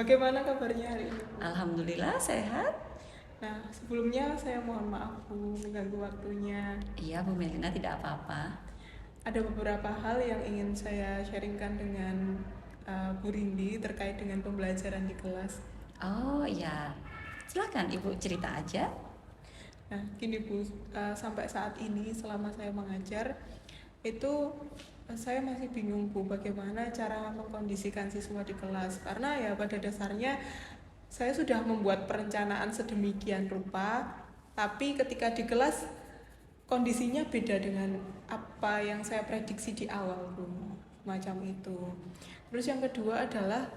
Bagaimana kabarnya hari ini, Bu? Alhamdulillah sehat. Nah, sebelumnya saya mohon maaf, Bu, mengganggu waktunya. Iya, Bu Melina tidak apa-apa. Ada beberapa hal yang ingin saya sharingkan dengan Bu Rindi terkait dengan pembelajaran di kelas. Oh iya, silakan Ibu cerita aja. Nah, gini Bu, sampai saat ini selama saya mengajar, itu saya masih bingung Bu, bagaimana cara mengkondisikan siswa di kelas. Karena ya pada dasarnya saya sudah membuat perencanaan sedemikian rupa, tapi ketika di kelas kondisinya beda dengan apa yang saya prediksi di awal, Bu. Macam itu. Terus yang kedua adalah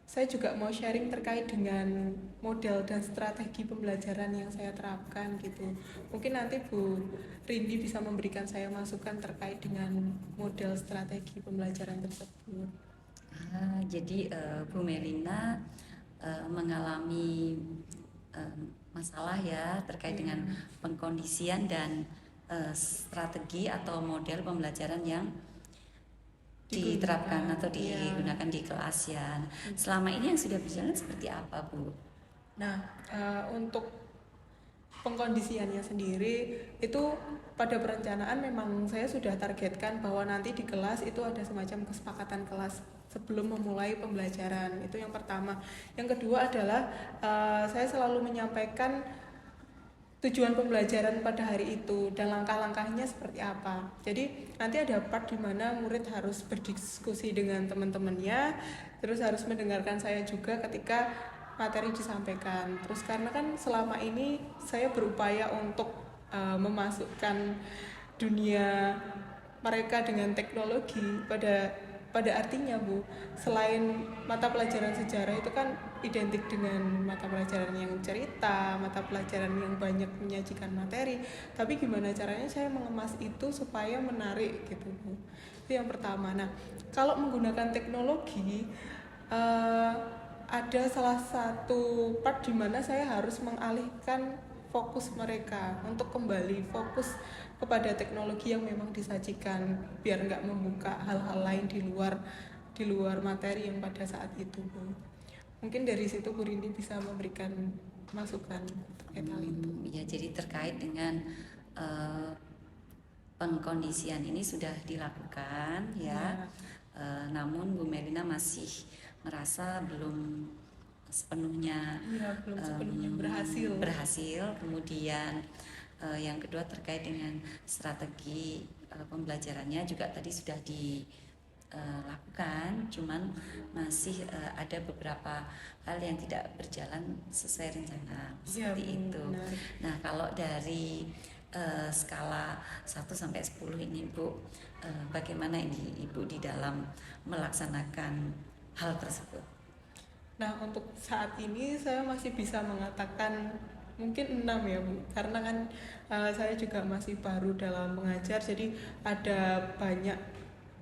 saya juga mau sharing terkait dengan model dan strategi pembelajaran yang saya terapkan gitu. Mungkin nanti Bu Rindi bisa memberikan saya masukan terkait dengan model strategi pembelajaran tersebut. Jadi Bu Melina mengalami masalah ya terkait dengan pengkondisian dan strategi atau model pembelajaran yang diterapkan atau digunakan di kelas ya. Selama ini yang sudah berjalan seperti apa, Bu? Nah, untuk pengkondisiannya sendiri itu pada perencanaan memang saya sudah targetkan bahwa nanti di kelas itu ada semacam kesepakatan kelas sebelum memulai pembelajaran. Itu yang pertama. Yang kedua adalah saya selalu menyampaikan tujuan pembelajaran pada hari itu dan langkah-langkahnya seperti apa. Jadi nanti ada part di mana murid harus berdiskusi dengan teman-temannya, terus harus mendengarkan saya juga ketika materi disampaikan. Terus karena kan selama ini saya berupaya untuk memasukkan dunia mereka dengan teknologi pada artinya, Bu, selain mata pelajaran sejarah itu kan identik dengan mata pelajaran yang cerita, mata pelajaran yang banyak menyajikan materi, tapi gimana caranya saya mengemas itu supaya menarik gitu, Bu. Itu yang pertama. Nah, kalau menggunakan teknologi ada salah satu part di mana saya harus mengalihkan fokus mereka untuk kembali fokus kepada teknologi yang memang disajikan biar nggak membuka hal-hal lain di luar materi yang pada saat itu, Bu. Mungkin dari situ Bu Rindi bisa memberikan masukan terkait hal itu. Ya, jadi terkait dengan pengkondisian ini sudah dilakukan ya. Namun Bu Melina masih merasa belum sepenuhnya berhasil. Kemudian yang kedua terkait dengan strategi pembelajarannya juga tadi sudah dilakukan, cuman masih ada beberapa hal yang tidak berjalan sesuai rencana seperti itu. Nah, kalau dari skala 1 sampai 10 ini Bu, bagaimana ini Ibu di dalam melaksanakan hal tersebut? Nah, untuk saat ini saya masih bisa mengatakan mungkin 6 ya, Bu. Karena kan saya juga masih baru dalam mengajar, jadi ada banyak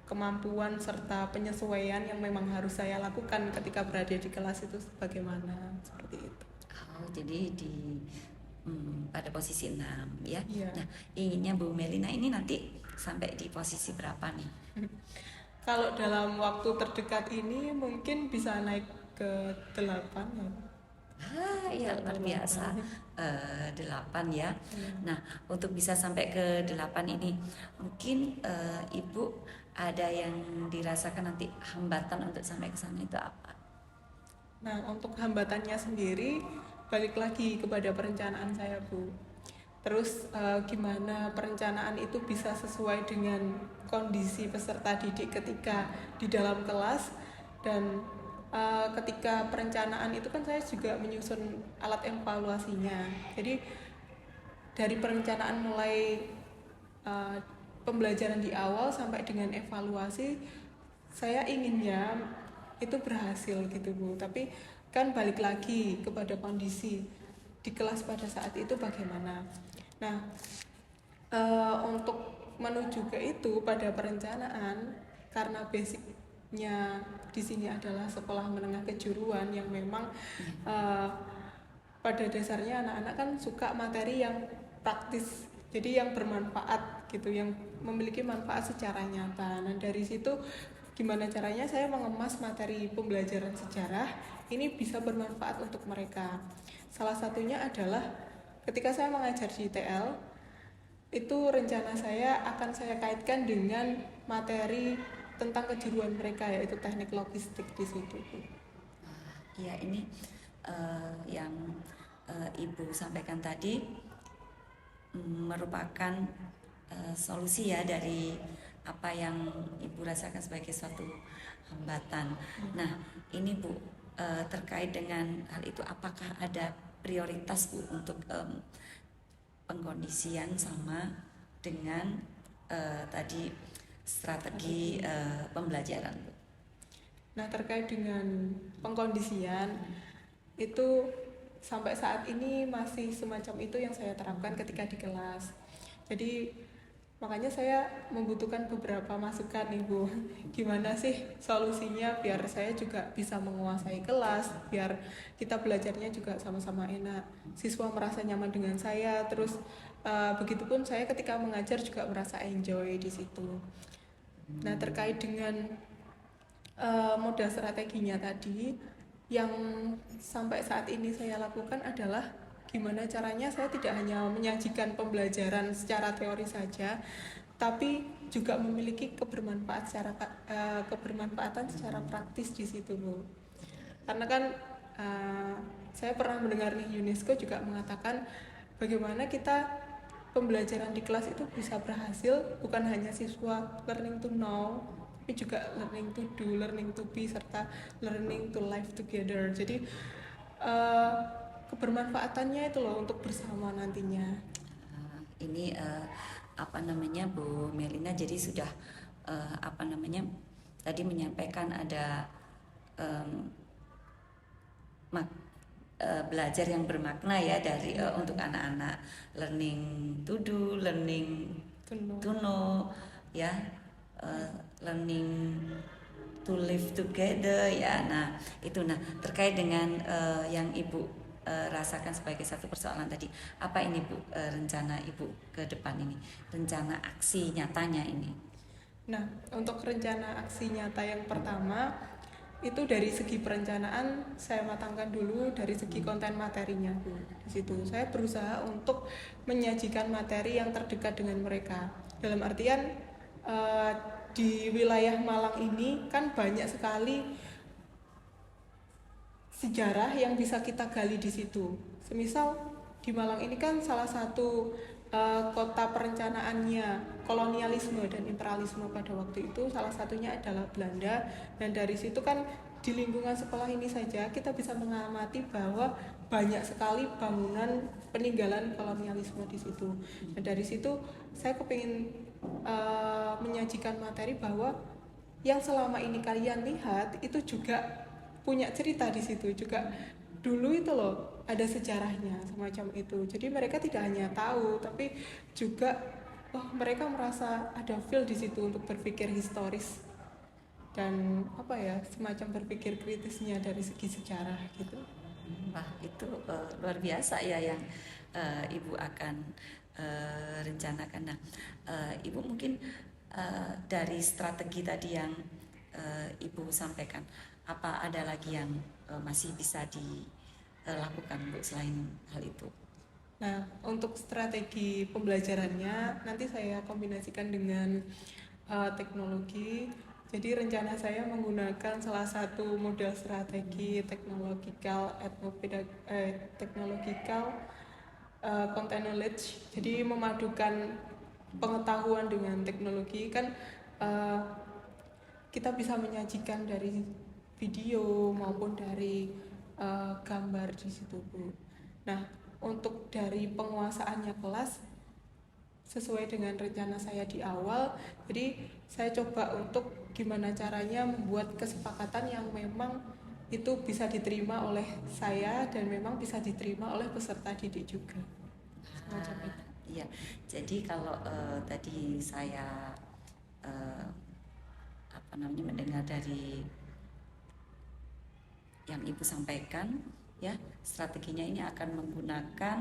kemampuan serta penyesuaian yang memang harus saya lakukan ketika berada di kelas itu bagaimana, seperti itu. Oh, jadi pada posisi 6 ya. Nah, inginnya Bu Melina ini nanti sampai di posisi berapa nih? Kalau dalam waktu terdekat ini mungkin bisa naik ke 8 ya. Ya luar biasa. 8 ya. Nah, untuk bisa sampai ke 8 ini mungkin Ibu ada yang dirasakan nanti hambatan untuk sampai ke sana itu apa? Nah, untuk hambatannya sendiri balik lagi kepada perencanaan saya, Bu. Terus gimana perencanaan itu bisa sesuai dengan kondisi peserta didik ketika di dalam kelas, dan ketika perencanaan itu kan saya juga menyusun alat evaluasinya. Jadi dari perencanaan mulai pembelajaran di awal sampai dengan evaluasi, saya inginnya itu berhasil gitu, Bu. Tapi kan balik lagi kepada kondisi di kelas pada saat itu bagaimana. Nah, untuk menuju ke itu pada perencanaan, karena basicnya di sini adalah sekolah menengah kejuruan yang memang pada dasarnya anak-anak kan suka materi yang praktis, jadi yang bermanfaat gitu, yang memiliki manfaat secara nyata. Nah, dari situ gimana caranya saya mengemas materi pembelajaran sejarah ini bisa bermanfaat untuk mereka. Salah satunya adalah ketika saya mengajar di ITL, itu rencana saya akan saya kaitkan dengan materi tentang kejuruan mereka, yaitu teknik logistik di situ. Ya, ini yang Ibu sampaikan tadi merupakan solusi ya dari apa yang Ibu rasakan sebagai suatu hambatan. Nah, ini Bu, terkait dengan hal itu, apakah ada prioritas Bu untuk pengkondisian sama dengan tadi strategi pembelajaran Bu? Nah, terkait dengan pengkondisian itu sampai saat ini masih semacam itu yang saya terapkan ketika di kelas. Jadi makanya saya membutuhkan beberapa masukan nih Bu, gimana sih solusinya biar saya juga bisa menguasai kelas, biar kita belajarnya juga sama-sama enak, siswa merasa nyaman dengan saya, terus begitupun saya ketika mengajar juga merasa enjoy di situ. Nah, terkait dengan modal strateginya tadi, yang sampai saat ini saya lakukan adalah gimana caranya saya tidak hanya menyajikan pembelajaran secara teori saja, tapi juga memiliki kebermanfaatan secara praktis di situ Bu. Karena kan saya pernah mendengar nih, UNESCO juga mengatakan bagaimana kita pembelajaran di kelas itu bisa berhasil bukan hanya siswa learning to know, tapi juga learning to do, learning to be, serta learning to live together. Jadi kebermanfaatannya itu loh untuk bersama nantinya. Ini apa namanya Bu Melina, jadi sudah apa namanya tadi menyampaikan ada belajar yang bermakna ya dari untuk anak-anak, learning to do, learning to know ya, learning to live together ya. Nah itu, nah terkait dengan yang Ibu rasakan sebagai satu persoalan tadi, apa ini Bu rencana Ibu ke depan ini, rencana aksi nyatanya ini? Nah, untuk rencana aksi nyata yang pertama itu dari segi perencanaan saya matangkan dulu dari segi konten materinya Bu. Di situ saya berusaha untuk menyajikan materi yang terdekat dengan mereka. Dalam artian di wilayah Malang ini kan banyak sekali sejarah yang bisa kita gali di situ. Semisal di Malang ini kan salah satu kota perencanaannya kolonialisme dan imperialisme pada waktu itu, salah satunya adalah Belanda. Dan dari situ kan di lingkungan sekolah ini saja kita bisa mengamati bahwa banyak sekali bangunan peninggalan kolonialisme di situ. Dan dari situ saya kepingin menyajikan materi bahwa yang selama ini kalian lihat itu juga punya cerita di situ juga. Dulu itu loh ada sejarahnya semacam itu. Jadi mereka tidak hanya tahu tapi juga mereka merasa ada feel di situ untuk berpikir historis dan apa ya, semacam berpikir kritisnya dari segi sejarah gitu. Wah, itu luar biasa ya yang Ibu akan rencanakan. Nah, Ibu mungkin dari strategi tadi yang Ibu sampaikan, apa ada lagi yang masih bisa dilakukan Bu selain hal itu? Nah, untuk strategi pembelajarannya nanti saya kombinasikan dengan teknologi. Jadi rencana saya menggunakan salah satu model strategi technological content knowledge. Jadi memadukan pengetahuan dengan teknologi kan, kita bisa menyajikan dari video maupun dari gambar di situ Bu. Nah, untuk dari penguasaannya kelas sesuai dengan rencana saya di awal, jadi saya coba untuk gimana caranya membuat kesepakatan yang memang itu bisa diterima oleh saya dan memang bisa diterima oleh peserta didik juga. Semacam itu. Iya, jadi kalau tadi saya mendengar dari yang Ibu sampaikan ya, strateginya ini akan menggunakan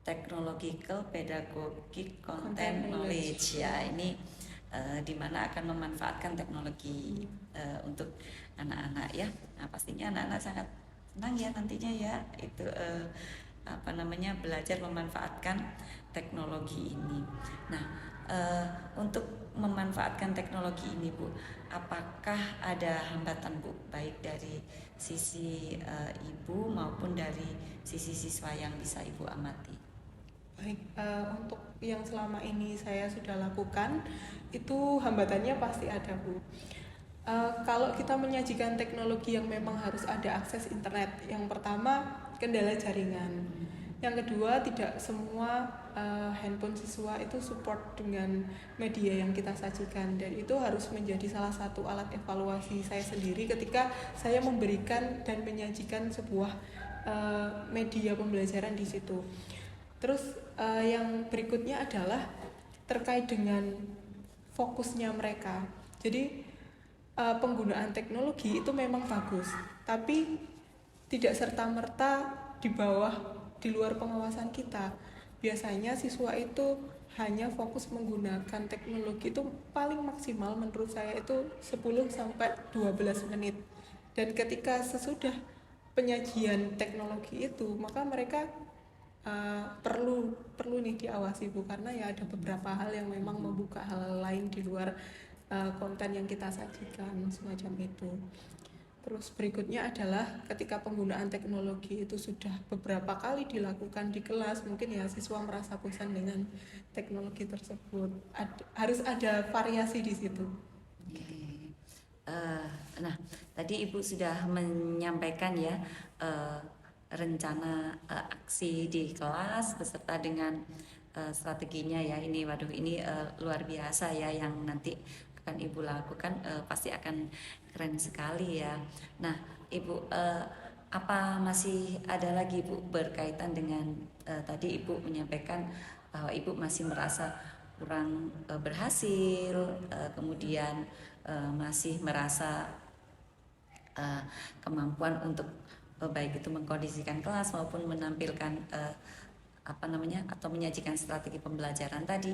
technological pedagogic content knowledge ya. Ini di mana akan memanfaatkan teknologi untuk anak-anak ya. Nah, pastinya anak-anak sangat senang ya nantinya ya itu belajar memanfaatkan teknologi ini. Nah, untuk memanfaatkan teknologi ini Bu, apakah ada hambatan Bu, baik dari sisi ibu maupun dari sisi siswa yang bisa Ibu amati? Baik, untuk yang selama ini saya sudah lakukan itu hambatannya pasti ada Bu. Kalau kita menyajikan teknologi yang memang harus ada akses internet, yang pertama kendala jaringan, yang kedua tidak semua handphone siswa itu support dengan media yang kita sajikan, dan itu harus menjadi salah satu alat evaluasi saya sendiri ketika saya memberikan dan menyajikan sebuah media pembelajaran di situ. Terus yang berikutnya adalah terkait dengan fokusnya mereka. Jadi penggunaan teknologi itu memang bagus, tapi tidak serta-merta di luar pengawasan kita. Biasanya siswa itu hanya fokus menggunakan teknologi itu paling maksimal menurut saya itu 10-12 menit. Dan ketika sesudah penyajian teknologi itu, maka mereka perlu nih diawasi Bu, karena ya ada beberapa hal yang memang membuka hal lain di luar konten yang kita sajikan semacam itu. Terus berikutnya adalah ketika penggunaan teknologi itu sudah beberapa kali dilakukan di kelas, mungkin ya siswa merasa bosan dengan teknologi tersebut. Harus ada variasi di situ. Nah, tadi Ibu sudah menyampaikan ya rencana aksi di kelas beserta dengan strateginya ya. Ini luar biasa ya yang nanti akan Ibu lakukan, pasti akan keren sekali ya. Nah Ibu, apa masih ada lagi Ibu berkaitan dengan tadi Ibu menyampaikan bahwa Ibu masih merasa kurang berhasil, kemudian masih merasa kemampuan untuk baik itu mengkondisikan kelas maupun menampilkan atau menyajikan strategi pembelajaran tadi.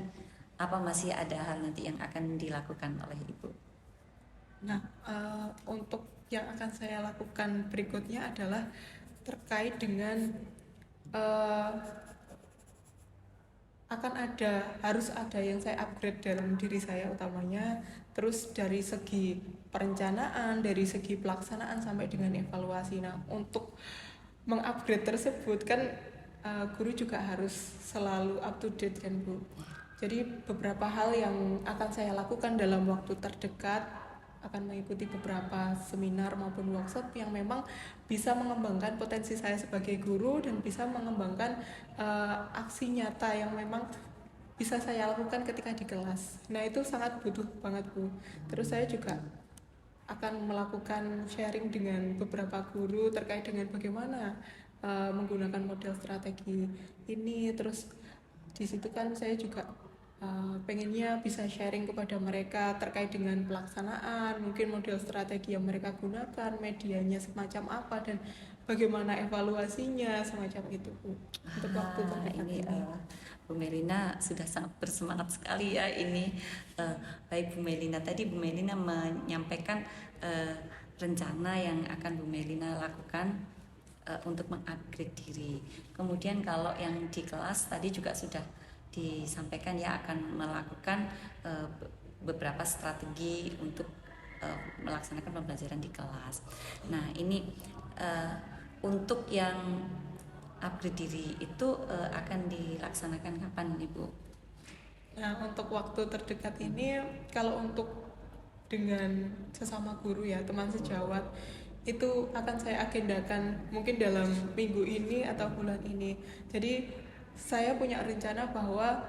Apa masih ada hal nanti yang akan dilakukan oleh Ibu? Nah, untuk yang akan saya lakukan berikutnya adalah terkait dengan harus ada yang saya upgrade dalam diri saya utamanya. Terus dari segi perencanaan, dari segi pelaksanaan sampai dengan evaluasi. Nah, untuk mengupgrade tersebut kan guru juga harus selalu up to date kan Bu. Jadi beberapa hal yang akan saya lakukan dalam waktu terdekat akan mengikuti beberapa seminar maupun workshop yang memang bisa mengembangkan potensi saya sebagai guru dan bisa mengembangkan aksi nyata yang memang bisa saya lakukan ketika di kelas. Nah itu sangat butuh banget Bu. Terus saya juga akan melakukan sharing dengan beberapa guru terkait dengan bagaimana menggunakan model strategi ini. Terus di situ kan saya juga pengennya bisa sharing kepada mereka terkait dengan pelaksanaan, mungkin model strategi yang mereka gunakan, medianya semacam apa, dan bagaimana evaluasinya semacam itu Bu. Untuk waktu ini Bu Melina sudah sangat bersemangat sekali ya ini. Baik Bu Melina, tadi Bu Melina menyampaikan rencana yang akan Bu Melina lakukan untuk mengupgrade diri. Kemudian kalau yang di kelas tadi juga sudah disampaikan ya akan melakukan beberapa strategi untuk melaksanakan pembelajaran di kelas. Nah ini untuk yang upgrade diri itu akan dilaksanakan kapan Ibu? Nah untuk waktu terdekat ini, kalau untuk dengan sesama guru ya, teman sejawat, itu akan saya agendakan mungkin dalam minggu ini atau bulan ini. Jadi saya punya rencana bahwa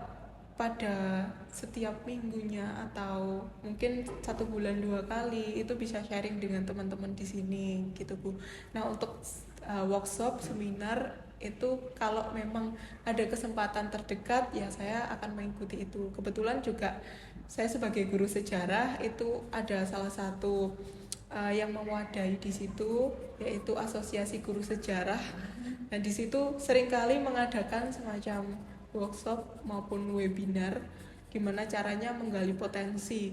pada setiap minggunya atau mungkin 1 bulan 2 kali itu bisa sharing dengan teman-teman di sini gitu Bu. Nah untuk workshop, seminar itu kalau memang ada kesempatan terdekat ya saya akan mengikuti itu. Kebetulan juga saya sebagai guru sejarah itu ada salah satu yang mewadahi di situ, yaitu Asosiasi Guru Sejarah. Dan di situ seringkali mengadakan semacam workshop maupun webinar gimana caranya menggali potensi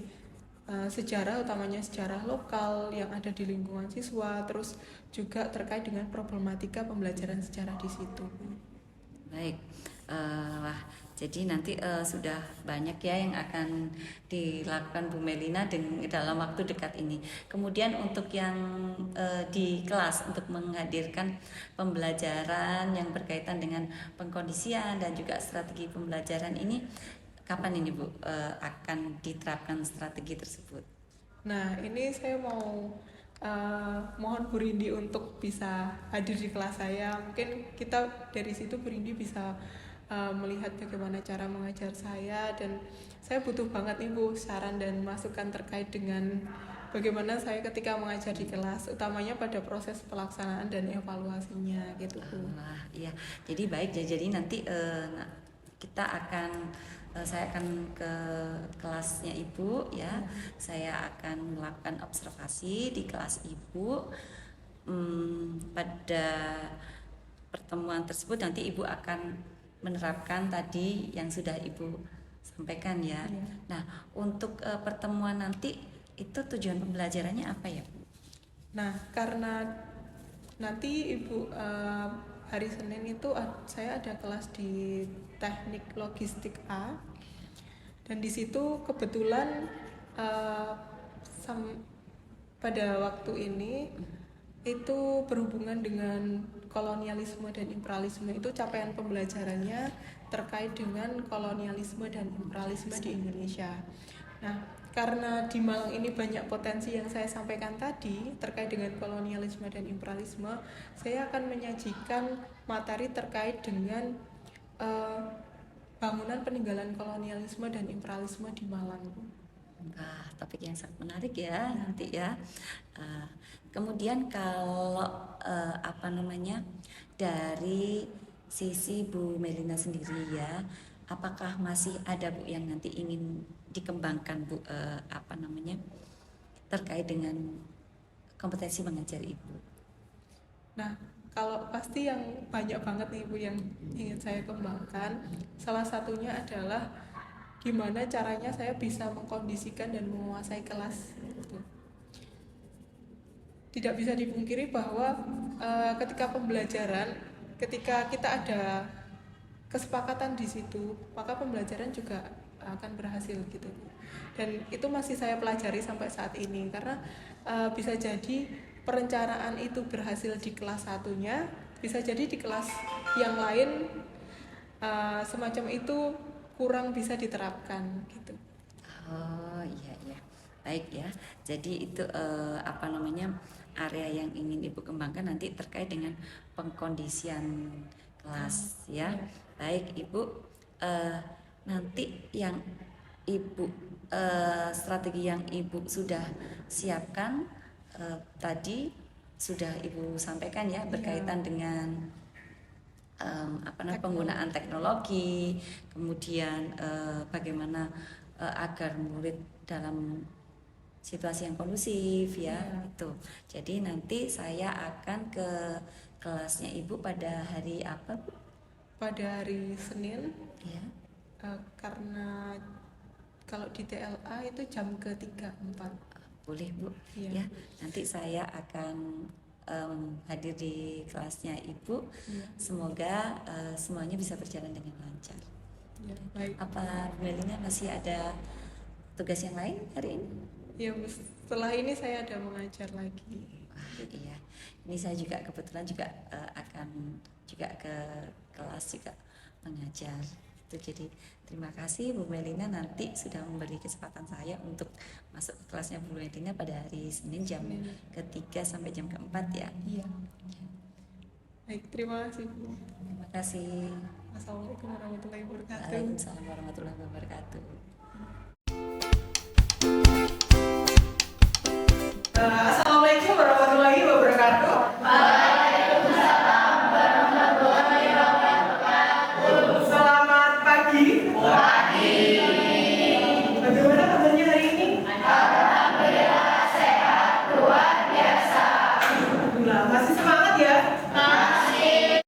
sejarah, utamanya sejarah lokal yang ada di lingkungan siswa, terus juga terkait dengan problematika pembelajaran sejarah di situ. Baik, wah, jadi nanti sudah banyak ya yang akan dilakukan Bu Melina dalam waktu dekat ini. Kemudian untuk yang di kelas untuk menghadirkan pembelajaran yang berkaitan dengan pengkondisian dan juga strategi pembelajaran ini, kapan ini Bu akan diterapkan strategi tersebut? Nah, ini saya mau mohon Bu Rindi untuk bisa hadir di kelas saya. Mungkin kita dari situ Bu Rindi bisa melihat bagaimana cara mengajar saya, dan saya butuh banget nih Bu saran dan masukan terkait dengan bagaimana saya ketika mengajar di kelas, utamanya pada proses pelaksanaan dan evaluasinya gitu Bu. Iya, jadi baik ya. Jadi nanti kita akan saya akan ke kelasnya Ibu ya. Saya akan melakukan observasi di kelas Ibu. Pada pertemuan tersebut nanti Ibu akan menerapkan tadi yang sudah Ibu sampaikan ya. Nah, untuk pertemuan nanti itu tujuan pembelajarannya apa ya Bu? Nah, karena nanti Ibu hari Senin itu saya ada kelas di teknik logistik A, dan di situ kebetulan pada waktu ini itu berhubungan dengan kolonialisme dan imperialisme. Itu capaian pembelajarannya terkait dengan kolonialisme dan imperialisme di Indonesia. Nah, karena di Malang ini banyak potensi yang saya sampaikan tadi terkait dengan kolonialisme dan imperialisme, saya akan menyajikan materi terkait dengan bangunan peninggalan kolonialisme dan imperialisme di Malang. Wah, topik yang sangat menarik ya nanti ya. Kemudian kalau dari sisi Bu Melina sendiri ya, apakah masih ada Bu yang nanti ingin dikembangkan Bu terkait dengan kompetensi mengajar Ibu? Nah, kalau pasti yang banyak banget nih Bu yang ingin saya kembangkan, salah satunya adalah gimana caranya saya bisa mengkondisikan dan menguasai kelas. Tidak bisa dipungkiri bahwa ketika pembelajaran, ketika kita ada kesepakatan di situ, maka pembelajaran juga akan berhasil gitu. Dan itu masih saya pelajari sampai saat ini, karena bisa jadi perencanaan itu berhasil di kelas satunya, bisa jadi di kelas yang lain semacam itu kurang bisa diterapkan gitu. Oh iya, baik ya. Jadi itu area yang ingin Ibu kembangkan nanti terkait dengan pengkondisian kelas ya. Baik Ibu, nanti yang Ibu strategi yang Ibu sudah siapkan tadi sudah Ibu sampaikan ya, berkaitan dengan penggunaan teknologi, kemudian bagaimana agar murid dalam situasi yang kondusif ya itu. Jadi nanti saya akan ke kelasnya Ibu pada hari apa Bu? Pada hari Senin ya. Karena kalau di TLA itu jam ke-3-4. Boleh Bu ya. Nanti saya akan hadir di kelasnya Ibu. Semoga semuanya bisa berjalan dengan lancar. Baik. Apa Bu Melina masih ada tugas yang lain hari ini? Ya, setelah ini saya ada mengajar lagi. Iya, ini saya juga kebetulan juga akan juga ke kelas juga mengajar. Itu jadi terima kasih Bu Melina nanti sudah memberi kesempatan saya untuk masuk ke kelasnya Bu Melina pada hari Senin jam ke-3 sampai jam ke-4 ya. Iya. Baik, terima kasih Bu. Terima kasih. Assalamualaikum warahmatullahi wabarakatuh. Waalaikumsalam warahmatullahi wabarakatuh. Assalamualaikum warahmatullahi wabarakatuh. Waalaikumsalam warahmatullahi wabarakatuh. Selamat pagi. Pagi. Bagaimana kabarnya hari ini? Alhamdulillah sehat, luar biasa. Alhamdulillah, masih semangat ya? Masih.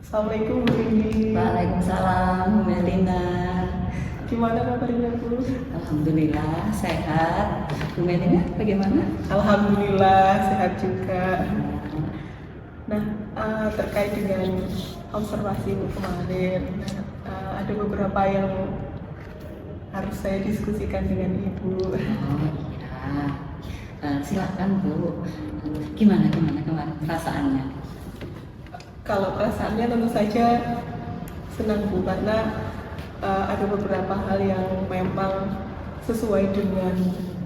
Assalamualaikum Bu Indi. Waalaikumsalam Bu Melina. Gimana kabarnya Bu? Alhamdulillah sehat. Bu Melina bagaimana? Alhamdulillah sehat juga. Nah, terkait dengan observasi Bu kemarin, ada beberapa yang harus saya diskusikan dengan Ibu. Oh iya. Silakan Bu. Gimana kemarin perasaannya? Kalau perasaannya tentu saja senang Bu, karena ada beberapa hal yang memang sesuai dengan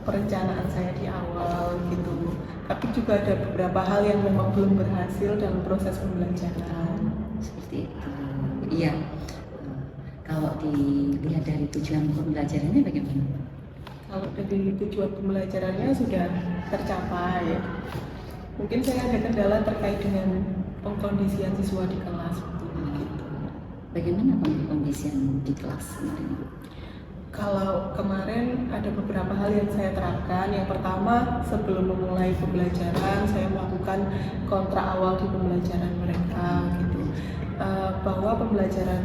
perencanaan saya di awal gitu. Tapi juga ada beberapa hal yang memang belum berhasil dalam proses pembelajaran. Seperti itu. Iya. Kalau dilihat dari tujuan pembelajarannya bagaimana? Kalau dari tujuan pembelajarannya sudah tercapai. Mungkin saya ada kendala terkait dengan pengkondisian siswa di kelas gitu. Bagaimana pengkondisian di kelas kemarin? Kalau kemarin ada beberapa hal yang saya terapkan. Yang pertama, sebelum memulai pembelajaran, saya melakukan kontra awal di pembelajaran mereka gitu. Bahwa pembelajaran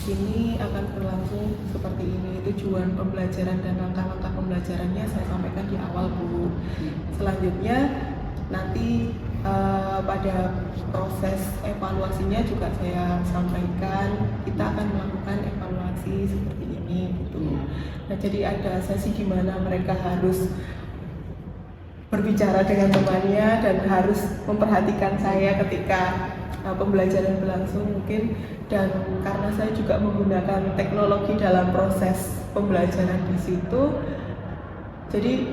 ini akan berlangsung seperti ini. Tujuan pembelajaran dan langkah-langkah pembelajarannya saya sampaikan di awal Bu. Selanjutnya nanti pada proses evaluasinya juga saya sampaikan kita akan melakukan evaluasi seperti ini gitu. Nah, jadi ada sesi di mana mereka harus berbicara dengan temannya dan harus memperhatikan saya ketika pembelajaran berlangsung mungkin, dan karena saya juga menggunakan teknologi dalam proses pembelajaran di situ, jadi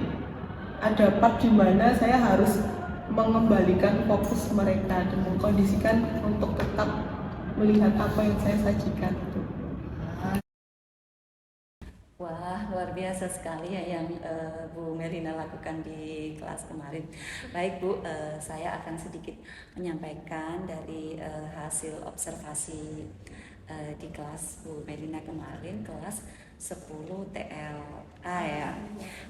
ada part di mana saya harus mengembalikan fokus mereka dan mengkondisikan untuk tetap melihat apa yang saya sajikan itu. Wah, luar biasa sekali ya yang Bu Melina lakukan di kelas kemarin. Baik Bu, saya akan sedikit menyampaikan dari hasil observasi di kelas Bu Melina kemarin, kelas 10 TLA ya.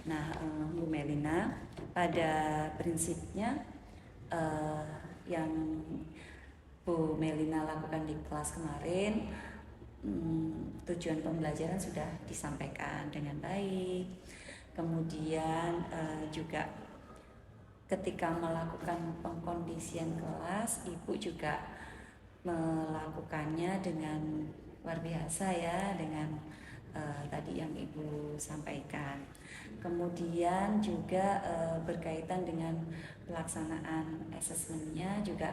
Nah, Bu Melina pada prinsipnya yang Bu Melina lakukan di kelas kemarin, tujuan pembelajaran sudah disampaikan dengan baik. Kemudian juga ketika melakukan pengkondisian kelas, Ibu juga melakukannya dengan luar biasa ya, dengan tadi yang Ibu sampaikan. Kemudian juga berkaitan dengan pelaksanaan asesmennya juga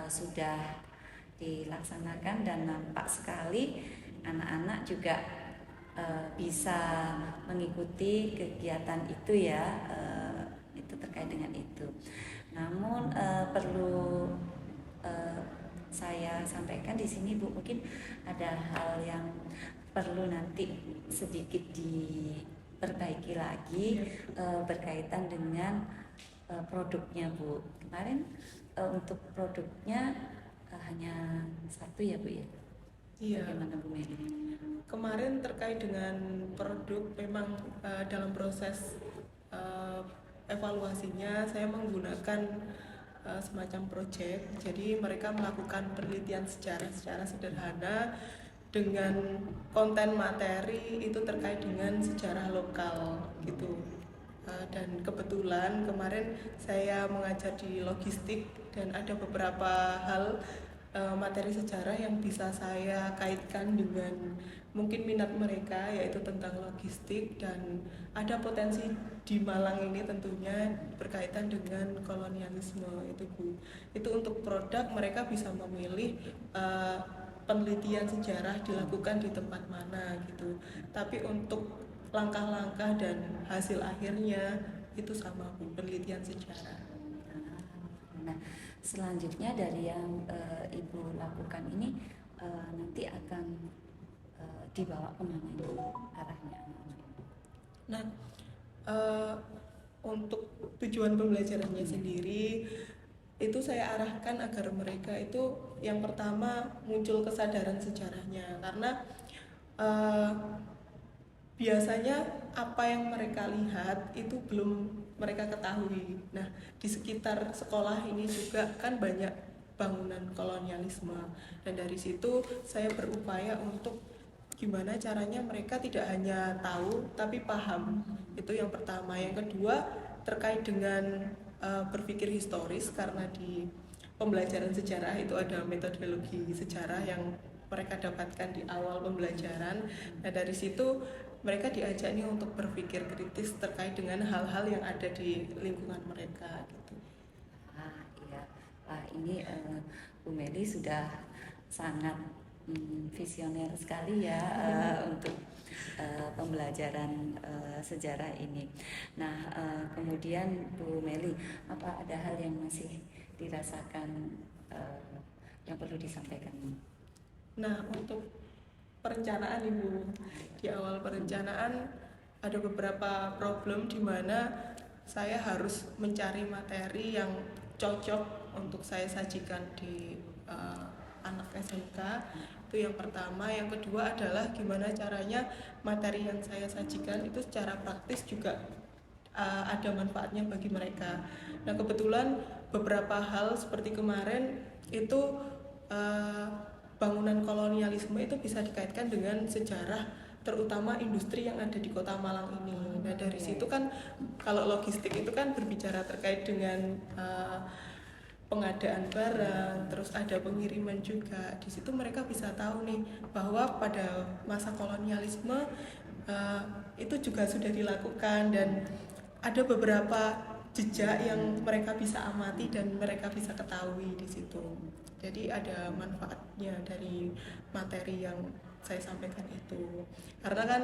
sudah dilaksanakan dan nampak sekali anak-anak juga bisa mengikuti kegiatan itu ya, itu terkait dengan itu. Namun perlu saya sampaikan di sini Bu, mungkin ada hal yang perlu nanti sedikit diperbaiki lagi berkaitan dengan produknya Bu. Kemarin untuk produknya hanya satu ya Bu ya? Iya. Bagaimana Bu Meli? Kemarin terkait dengan produk, memang dalam proses evaluasinya saya menggunakan semacam proyek. Jadi mereka melakukan penelitian sejarah secara sederhana dengan konten materi itu terkait dengan sejarah lokal gitu. Dan kebetulan kemarin saya mengajar di logistik dan ada beberapa hal materi sejarah yang bisa saya kaitkan dengan mungkin minat mereka, yaitu tentang logistik, dan ada potensi di Malang ini tentunya berkaitan dengan kolonialisme itu Bu. Itu untuk produk mereka bisa memilih penelitian sejarah dilakukan di tempat mana gitu. Tapi untuk langkah-langkah dan hasil akhirnya itu sama Bu, penelitian sejarah. Nah, selanjutnya dari yang Ibu lakukan ini nanti akan dibawa kemana ini arahnya? Nah, untuk tujuan pembelajarannya sendiri itu saya arahkan agar mereka itu yang pertama muncul kesadaran sejarahnya, karena biasanya apa yang mereka lihat itu belum mereka ketahui. Nah, di sekitar sekolah ini juga kan banyak bangunan kolonialisme. Dan dari situ saya berupaya untuk gimana caranya mereka tidak hanya tahu tapi paham. Itu yang pertama. Yang kedua terkait dengan berpikir historis, karena di pembelajaran sejarah itu ada metodologi sejarah yang mereka dapatkan di awal pembelajaran. Nah dari situ mereka diajak nih untuk berpikir kritis terkait dengan hal-hal yang ada di lingkungan mereka gitu. Iya, ini Bu Meli sudah sangat visioner sekali ya untuk pembelajaran sejarah ini. Nah, kemudian Bu Meli, apa ada hal yang masih dirasakan yang perlu disampaikan? Nah, untuk perencanaan Ibu, di awal perencanaan ada beberapa problem di mana saya harus mencari materi yang cocok untuk saya sajikan di anak SMK. Itu yang pertama. Yang kedua adalah gimana caranya materi yang saya sajikan itu secara praktis juga ada manfaatnya bagi mereka. Nah kebetulan beberapa hal seperti kemarin itu bangunan kolonialisme itu bisa dikaitkan dengan sejarah, terutama industri yang ada di Kota Malang ini. Nah dari situ kan kalau logistik itu kan berbicara terkait dengan pengadaan barang, terus ada pengiriman juga. Di situ mereka bisa tahu nih bahwa pada masa kolonialisme itu juga sudah dilakukan dan ada beberapa jejak yang mereka bisa amati dan mereka bisa ketahui di situ. Jadi ada manfaatnya dari materi yang saya sampaikan itu. Karena kan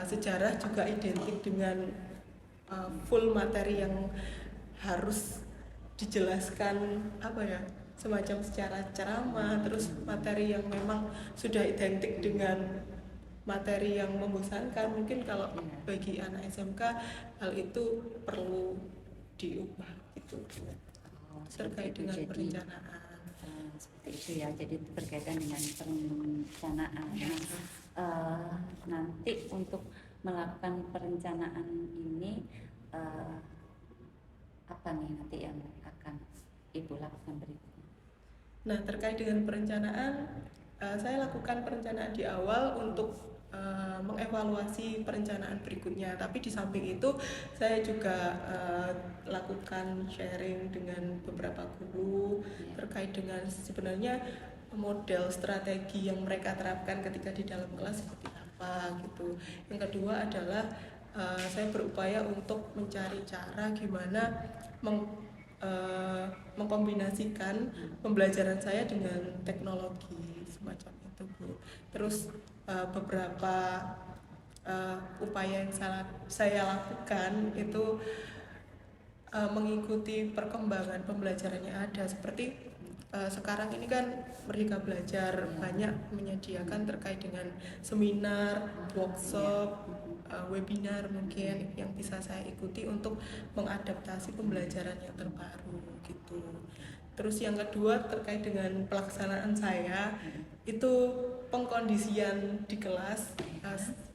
sejarah juga identik dengan full materi yang harus dijelaskan semacam secara ceramah, terus materi yang memang sudah identik dengan materi yang membosankan. Mungkin kalau bagi anak SMK hal itu perlu diubah gitu terkait dengan perencanaan. Seperti itu ya, jadi berkaitan dengan perencanaan. Nanti untuk melakukan perencanaan ini apa nih nanti yang akan Ibu lakukan berikutnya? Nah terkait dengan perencanaan, saya lakukan perencanaan di awal untuk mengevaluasi perencanaan berikutnya. Tapi di samping itu saya juga lakukan sharing dengan beberapa guru terkait dengan sebenarnya model strategi yang mereka terapkan ketika di dalam kelas seperti apa gitu. Yang kedua adalah saya berupaya untuk mencari cara gimana mengkombinasikan pembelajaran saya dengan teknologi semacam itu Bu. Terus beberapa upaya yang saya lakukan itu mengikuti perkembangan pembelajaran yang ada. Seperti sekarang ini kan Merdeka Belajar banyak menyediakan terkait dengan seminar, workshop, webinar mungkin yang bisa saya ikuti untuk mengadaptasi pembelajaran yang terbaru gitu. Terus yang kedua terkait dengan pelaksanaan saya itu pengkondisian di kelas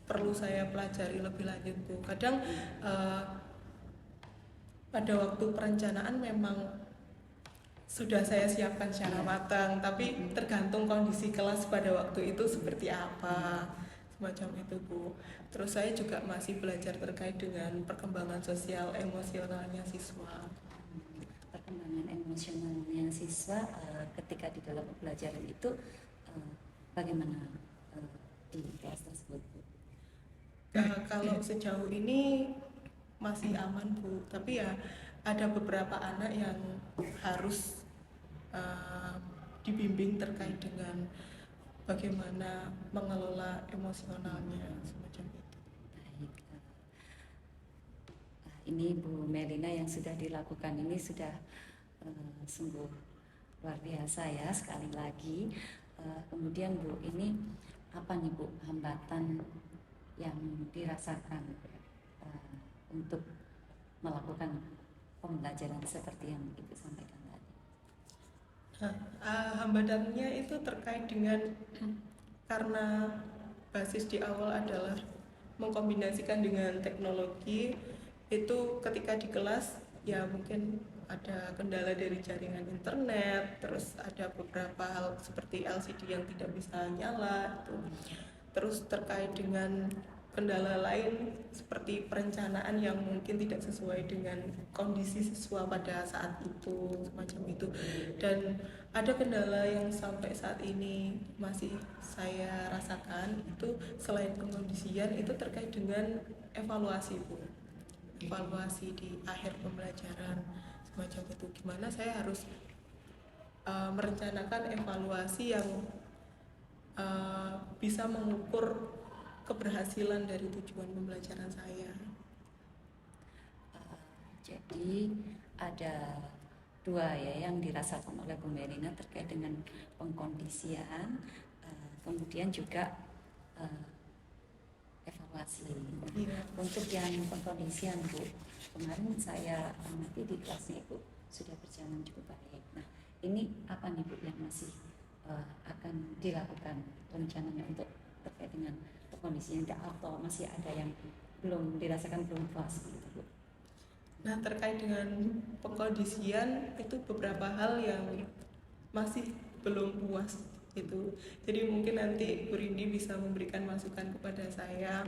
perlu saya pelajari lebih lanjut Bu. Kadang pada waktu perencanaan memang sudah saya siapkan secara matang, tapi tergantung kondisi kelas pada waktu itu seperti apa, semacam itu Bu. Terus saya juga masih belajar terkait dengan perkembangan sosial emosionalnya siswa. Perkembangan emosionalnya siswa ketika di dalam pembelajaran itu bagaimana di kelas tersebut Bu? Kalau sejauh ini masih aman Bu, tapi ya ada beberapa anak yang harus dibimbing terkait dengan bagaimana mengelola emosionalnya semacam itu. Baik, ini Bu Melina yang sudah dilakukan ini sudah sungguh luar biasa ya sekali lagi. Kemudian Bu, ini apa nih Bu hambatan yang dirasakan untuk melakukan pembelajaran seperti yang Ibu sampaikan tadi? Hambatannya itu terkait dengan karena basis di awal adalah mengkombinasikan dengan teknologi, itu ketika di kelas ya mungkin ada kendala dari jaringan internet, terus ada beberapa hal seperti LCD yang tidak bisa nyala itu. Terus terkait dengan kendala lain seperti perencanaan yang mungkin tidak sesuai dengan kondisi siswa pada saat itu, semacam itu. Dan ada kendala yang sampai saat ini masih saya rasakan itu selain pengondisian itu terkait dengan evaluasi, Bu. Evaluasi di akhir pembelajaran semacam itu, gimana saya harus merencanakan evaluasi yang bisa mengukur keberhasilan dari tujuan pembelajaran saya. Jadi ada dua ya yang dirasakan oleh Bu Melina terkait dengan pengkondisian, kemudian juga evaluasi. Untuk yang pengkondisian, Bu, kemarin saya amati di kelasnya Ibu sudah berjalan cukup baik. Nah, ini apa nih Bu yang masih akan dilakukan rencananya untuk terkait dengan pengkondisian, atau masih ada yang belum dirasakan, belum puas gitu Bu? Nah, terkait dengan pengkondisian itu beberapa hal yang masih belum puas gitu. Jadi mungkin nanti Bu Rindi bisa memberikan masukan kepada saya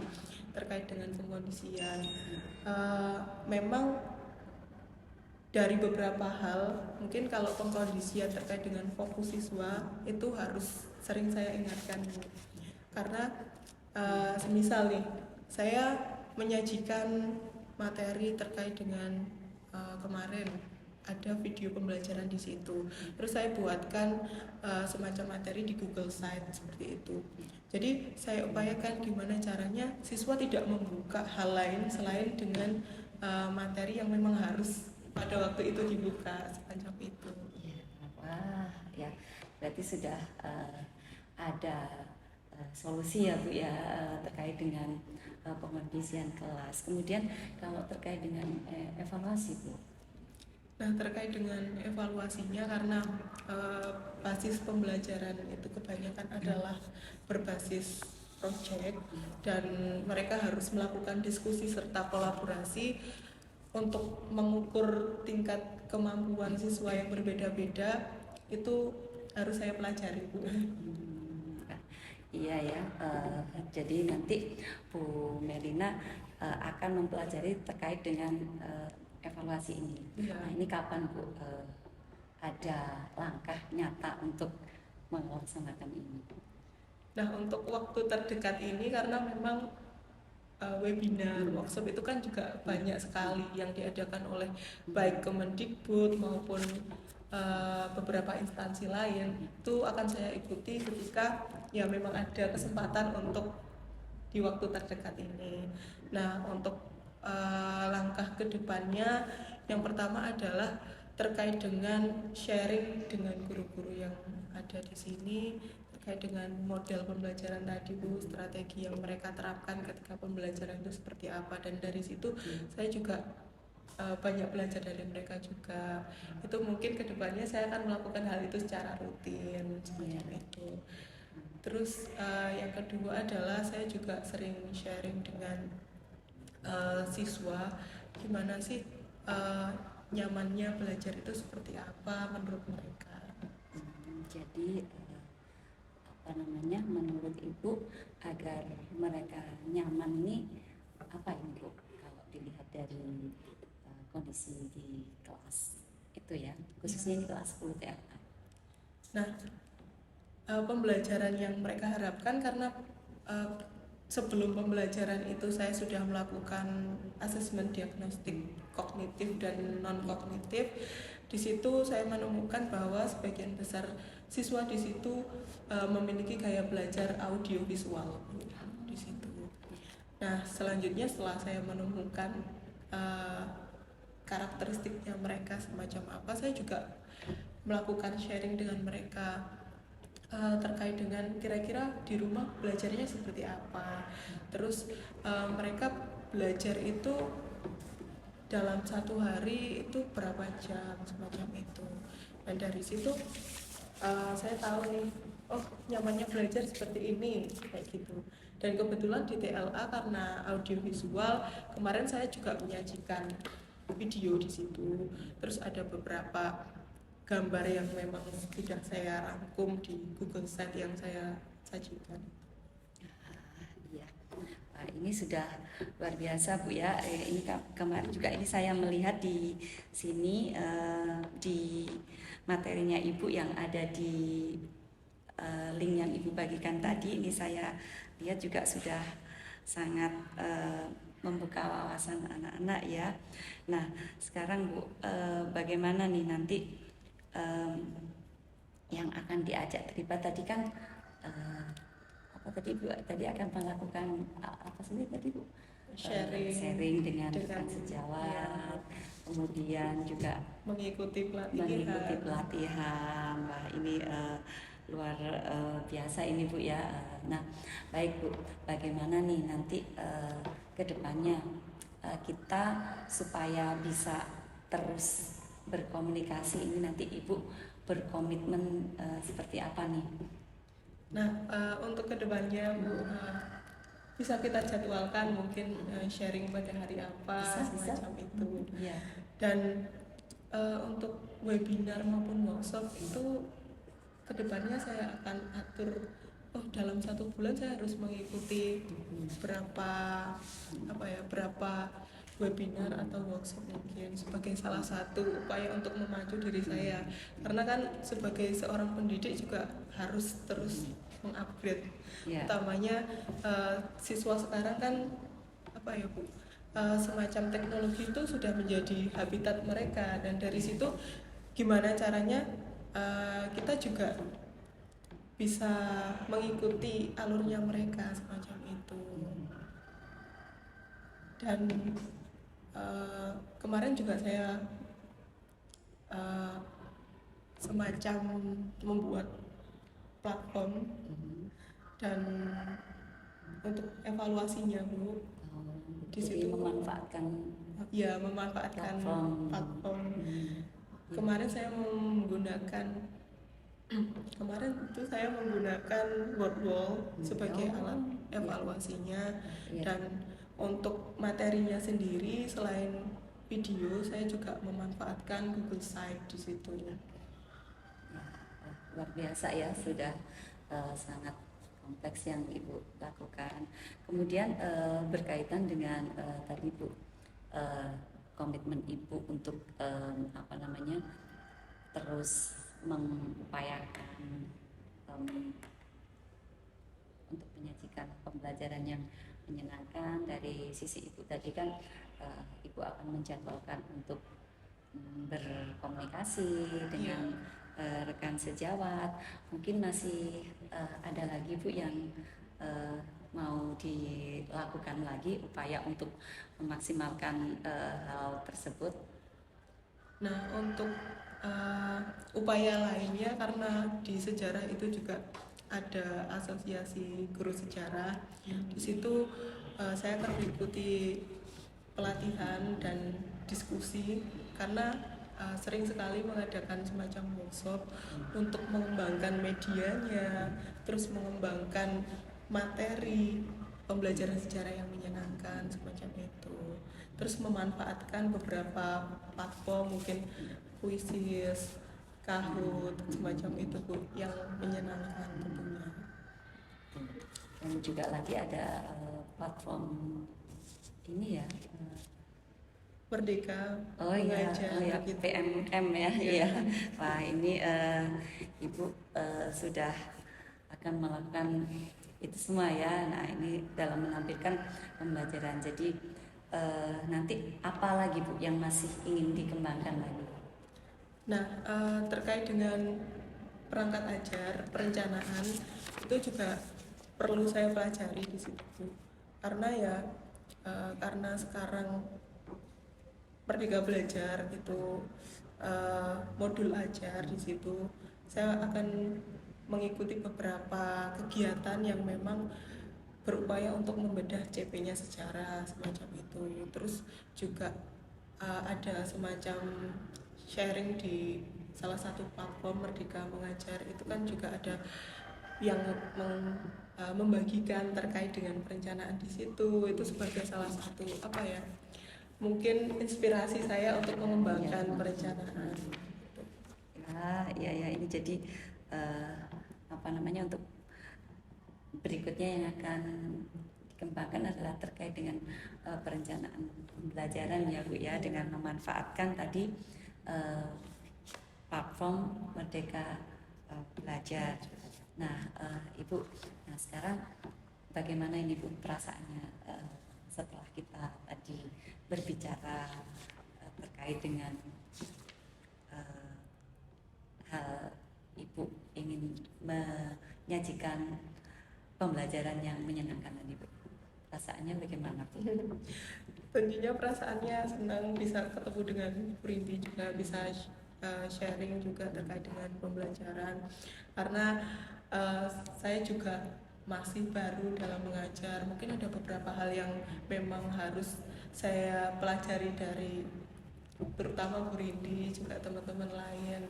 terkait dengan pengkondisian. Memang dari beberapa hal, mungkin kalau pengkondisian terkait dengan fokus siswa itu harus sering saya ingatkan, Bu. Karena semisal nih saya menyajikan materi terkait dengan kemarin ada video pembelajaran di situ, terus saya buatkan semacam materi di Google Site seperti itu. Jadi saya upayakan gimana caranya siswa tidak membuka hal lain selain dengan materi yang memang harus pada waktu itu dibuka, semacam itu. Wah, ya berarti sudah ada solusi ya Bu ya terkait dengan pengondisian kelas. Kemudian kalau terkait dengan evaluasi Bu. Nah, terkait dengan evaluasinya, karena basis pembelajaran itu kebanyakan adalah berbasis project dan mereka harus melakukan diskusi serta kolaborasi untuk mengukur tingkat kemampuan siswa yang berbeda-beda, itu harus saya pelajari, Bu. Iya ya, jadi nanti Bu Melina akan mempelajari terkait dengan evaluasi ini. Ya. Nah, ini kapan Bu ada langkah nyata untuk melaksanakan ini? Nah, untuk waktu terdekat ini karena memang webinar, workshop itu kan juga banyak sekali yang diadakan oleh baik Kemendikbud maupun beberapa instansi lain, itu akan saya ikuti ketika ya memang ada kesempatan untuk di waktu terdekat ini. Nah, untuk langkah kedepannya yang pertama adalah terkait dengan sharing dengan guru-guru yang ada di sini terkait dengan model pembelajaran tadi, Bu, strategi yang mereka terapkan ketika pembelajaran itu seperti apa, dan dari situ saya juga banyak belajar dari mereka juga. Itu mungkin kedepannya saya akan melakukan hal itu secara rutin semacam itu. Terus yang kedua adalah saya juga sering sharing dengan siswa gimana sih nyamannya belajar itu seperti apa menurut mereka. Jadi menurut Ibu agar mereka nyaman ini apa ini Bu kalau dilihat dari kondisi di kelas itu ya, khususnya di kelas 10 TLA. Nah, pembelajaran yang mereka harapkan karena sebelum pembelajaran itu saya sudah melakukan asesmen diagnostik kognitif dan non kognitif. Di situ saya menemukan bahwa sebagian besar siswa di situ memiliki gaya belajar audio visual di situ. Nah, selanjutnya setelah saya menemukan karakteristiknya mereka semacam apa, saya juga melakukan sharing dengan mereka terkait dengan kira-kira di rumah belajarnya seperti apa. Terus mereka belajar itu dalam satu hari itu berapa jam semacam itu. Dan dari situ saya tahu nih, oh nyamannya belajar seperti ini kayak gitu. Dan kebetulan di TLA karena audiovisual, kemarin saya juga menyajikan video di situ. Terus ada beberapa gambar yang memang sudah saya rangkum di Google Sheet yang saya sajikan. Iya. Ini sudah luar biasa Bu ya. Ini kemarin juga ini saya melihat di sini di materinya Ibu yang ada di link yang Ibu bagikan tadi. Ini saya lihat juga sudah sangat membuka wawasan anak-anak ya. Nah sekarang Bu, bagaimana nih nanti yang akan diajak terlibat tadi kan apa tadi Bu? Tadi akan melakukan apa sih tadi Bu? Sharing dengan rekan sejawat, kemudian juga mengikuti pelatihan. Wah ini luar biasa ini Bu ya. Nah baik Bu, bagaimana nih nanti kedepannya kita supaya bisa terus berkomunikasi ini, nanti Ibu berkomitmen seperti apa nih? Nah untuk kedepannya Bu, bisa kita jadwalkan mungkin sharing pada hari apa semacam itu. Ya. Dan untuk webinar maupun workshop itu kedepannya saya akan atur, dalam 1 bulan saya harus mengikuti berapa webinar atau workshop mungkin sebagai salah satu upaya untuk memacu diri saya, karena kan sebagai seorang pendidik juga harus terus mengupgrade. Utamanya siswa sekarang kan Bu, semacam teknologi itu sudah menjadi habitat mereka, dan dari situ gimana caranya kita juga bisa mengikuti alurnya mereka semacam itu. Dan kemarin juga saya semacam membuat platform dan untuk evaluasinya Bu, di situ memanfaatkan platform. Kemarin saya menggunakan Wordwall sebagai alat evaluasinya. Dan untuk materinya sendiri selain video, saya juga memanfaatkan Google Sheet di situ. Luar biasa ya, sudah sangat kompleks yang Ibu lakukan. Kemudian berkaitan dengan tadi Bu, komitmen Ibu untuk terus mengupayakan untuk menyajikan pembelajaran yang menyenangkan. Dari sisi Ibu tadi kan Ibu akan menjadwalkan untuk berkomunikasi dengan rekan sejawat. Mungkin masih ada lagi Bu yang mau dilakukan lagi upaya untuk memaksimalkan hal tersebut. Nah untuk upaya lainnya, karena di sejarah itu juga ada asosiasi guru sejarah. Di situ saya akan mengikuti pelatihan dan diskusi, karena sering sekali mengadakan semacam workshop untuk mengembangkan medianya, terus mengembangkan materi pembelajaran sejarah yang menyenangkan semacam itu. Terus memanfaatkan beberapa platform, mungkin Quizizz, Kahoot, semacam itu Bu, yang menyenangkan tentunya. Dan juga lagi ada platform ini ya, Merdeka Mengajar, gitu. PMM ya. Iya. Wah ini Ibu sudah akan melakukan itu semua ya. Nah ini dalam menampilkan pembelajaran. Jadi nanti apa lagi Bu yang masih ingin dikembangkan lagi? Nah terkait dengan perangkat ajar, perencanaan itu juga perlu saya pelajari di situ. Karena karena sekarang Merdeka Belajar itu modul ajar di situ, saya akan mengikuti beberapa kegiatan yang memang berupaya untuk membedah CP-nya sejarah semacam itu. Terus juga ada semacam sharing di salah satu platform Merdeka Mengajar, itu kan juga ada yang membagikan terkait dengan perencanaan di situ. Itu sebagai salah satu mungkin inspirasi saya untuk mengembangkan perencanaan. Ya, ini jadi apa namanya, untuk berikutnya yang akan dikembangkan adalah terkait dengan perencanaan pembelajaran ya Bu ya, dengan memanfaatkan tadi platform Merdeka Belajar. Nah Ibu, nah sekarang bagaimana ini Bu perasaannya setelah kita tadi berbicara terkait dengan hal Ibu ingin menyajikan pembelajaran yang menyenangkan tadi Bu. Perasaannya bagaimana Bu? Tentunya perasaannya senang bisa ketemu dengan Bu Rindy, juga bisa sharing juga terkait dengan pembelajaran, karena saya juga masih baru dalam mengajar. Mungkin ada beberapa hal yang memang harus saya pelajari dari terutama Bu Rindy juga teman-teman lain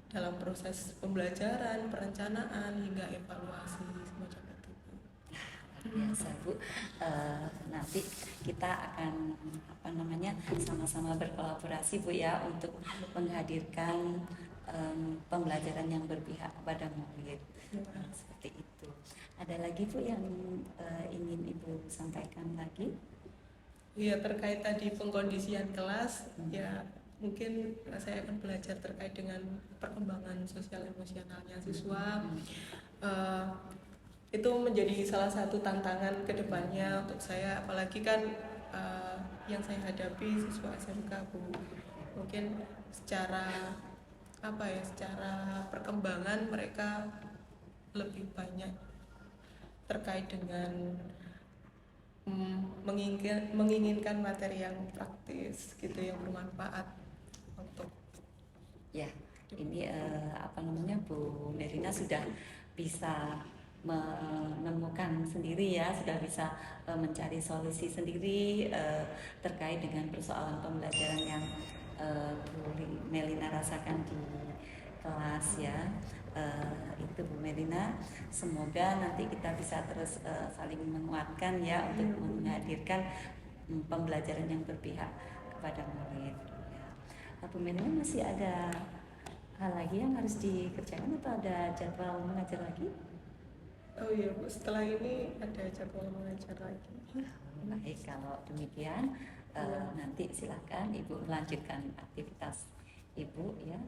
dalam proses pembelajaran, perencanaan hingga evaluasi semacam itu. Biasa Bu, nanti kita akan apa namanya sama-sama berkolaborasi Bu ya untuk menghadirkan pembelajaran yang berpihak kepada murid. Seperti itu. Ada lagi Bu yang ingin Ibu sampaikan lagi? Ya, terkait tadi pengkondisian kelas, ya mungkin saya akan belajar terkait dengan perkembangan sosial emosionalnya siswa. Itu menjadi salah satu tantangan kedepannya untuk saya, apalagi kan yang saya hadapi siswa SMK Bu. Mungkin secara secara perkembangan mereka lebih banyak terkait dengan menginginkan materi yang praktis gitu, yang bermanfaat untuk ya. Ini apa namanya Bu Merina sudah bisa menemukan sendiri ya, sudah bisa mencari solusi sendiri terkait dengan persoalan pembelajaran yang Bu Melina rasakan di kelas ya. Itu Bu Melina, semoga nanti kita bisa terus saling menguatkan ya untuk menghadirkan pembelajaran yang berpihak kepada murid ya. Bu Melina, masih ada hal lagi yang harus dikerjakan atau ada jadwal mengajar lagi? Oh iya Bu, setelah ini ada jadwal mengajar lagi. Baik, kalau demikian nanti silakan Ibu melanjutkan aktivitas Ibu ya.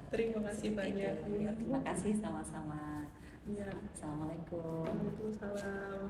Terima kasih banyak Bu. Ya, terima kasih sama-sama. Ya. Assalamualaikum. Waalaikumsalam.